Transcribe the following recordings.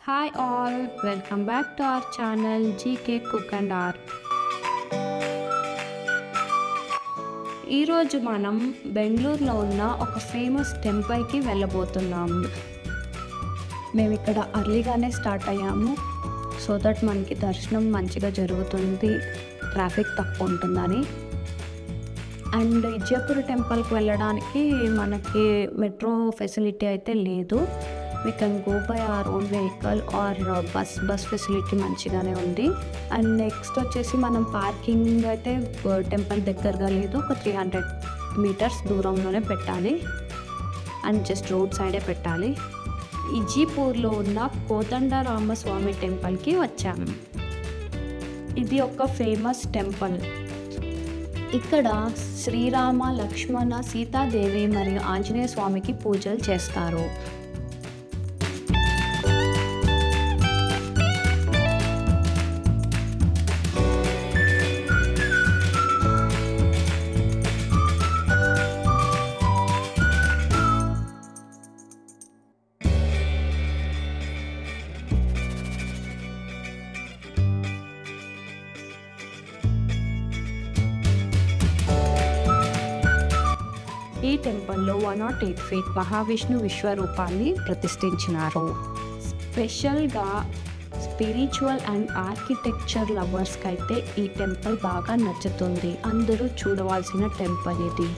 Hi all, welcome back to our channel GK cook and art. ఈరోజు మనం బెంగళూరులో ఉన్న ఒక ఫేమస్ టెంపుల్కి వెళ్ళబోతున్నాము. మేము ఇక్కడ అర్లీగానే స్టార్ట్ అయ్యాము, సో దట్ మనకి దర్శనం మంచిగా జరుగుతుంది, ట్రాఫిక్ తక్కువ ఉంటుందని. అండ్ ఇజ్జపూర్ టెంపుల్కి వెళ్ళడానికి మనకి మెట్రో ఫెసిలిటీ అయితే లేదు. We can go by our own vehicle or bus facility మంచిగానే ఉంది. అండ్ నెక్స్ట్ వచ్చేసి మనం పార్కింగ్ అయితే టెంపుల్ దగ్గరగా లేదు, ఒక 300 మీటర్స్ దూరంలోనే పెట్టాలి అండ్ జస్ట్ రోడ్ సైడే పెట్టాలి. ఇజ్జీపూర్లో ఉన్న కోదండరామస్వామి టెంపుల్కి వచ్చాము. ఇది ఒక ఫేమస్ టెంపుల్. ఇక్కడ శ్రీరామ, లక్ష్మణ, సీతాదేవి మరియు ఆంజనేయ స్వామికి పూజలు చేస్తారు. ఈ టెంపుల్లో 108 ఫీట్ మహావిష్ణు విశ్వరూపాన్ని ప్రతిష్ఠించినారు. స్పెషల్గా స్పిరిచువల్ అండ్ ఆర్కిటెక్చర్ లవర్స్కి అయితే ఈ టెంపుల్ బాగా నచ్చుతుంది. అందరూ చూడవలసిన టెంపుల్ ఇది.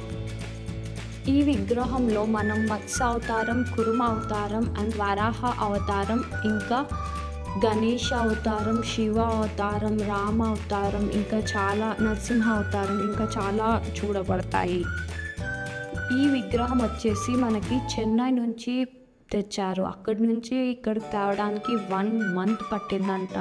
ఈ విగ్రహంలో మనం మత్స్య అవతారం, కురుమ అవతారం అండ్ వరాహ అవతారం, ఇంకా గణేష అవతారం, శివ అవతారం, రామ అవతారం, ఇంకా చాలా నరసింహ అవతారం, ఇంకా చాలా చూడబడతాయి. ఈ విగ్రహం వచ్చేసి మనకి చెన్నై నుంచి తెచ్చారు. అక్కడి నుంచి ఇక్కడికి తేవడానికి 1 మంత్ పట్టిందంట.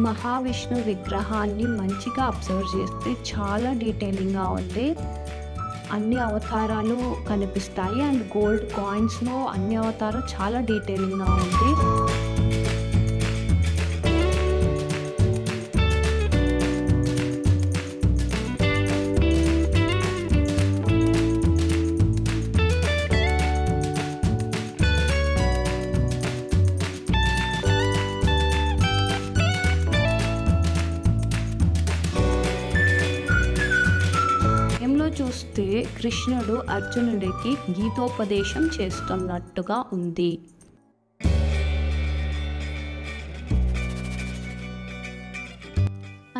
మహావిష్ణు విగ్రహాన్ని మంచిగా అబ్జర్వ్ చేస్తే చాలా డీటెయిలింగ్గా ఉంది. అన్ని అవతారాలు కనిపిస్తాయి అండ్ గోల్డ్ కాయిన్స్లో అన్ని అవతారాలు చాలా డీటెయిలింగ్గా ఉంది. చూస్తే కృష్ణుడు అర్జునుడికి గీతోపదేశం చేస్తున్నట్టుగా ఉంది.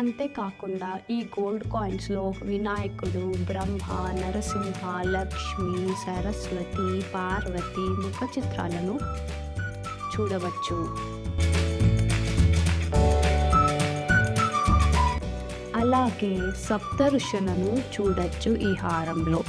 అంతేకాకుండా ఈ గోల్డ్ కాయిన్స్లో వినాయకుడు, బ్రహ్మ, నరసింహ, లక్ష్మి, సరస్వతి, పార్వతి ముఖ చిత్రాలను చూడవచ్చు. అలాగే సప్త ఋషులను చూడొచ్చు ఈ హారంలో.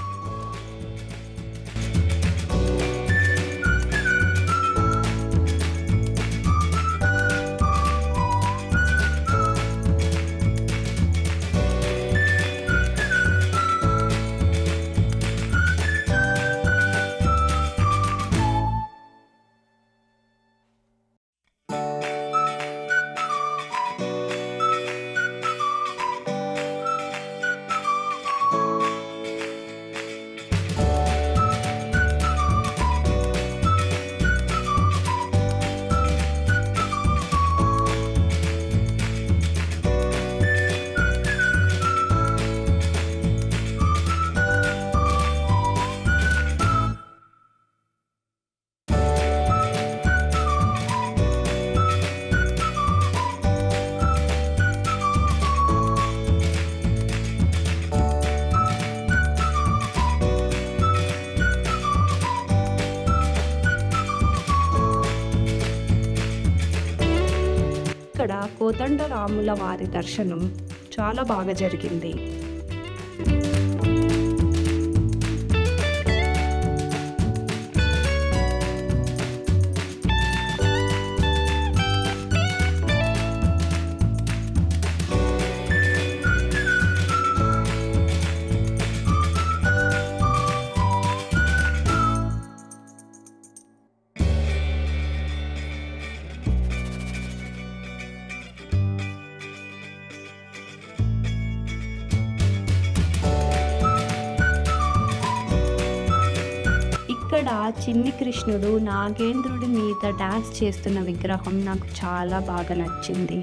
ఇక్కడ కోదండరాముల వారి దర్శనం చాలా బాగా జరిగింది. చిన్ని కృష్ణుడు నాగేంద్రుడి మీద డాన్స్ చేస్తున్న విగ్రహం నాకు చాలా బాగా నచ్చింది.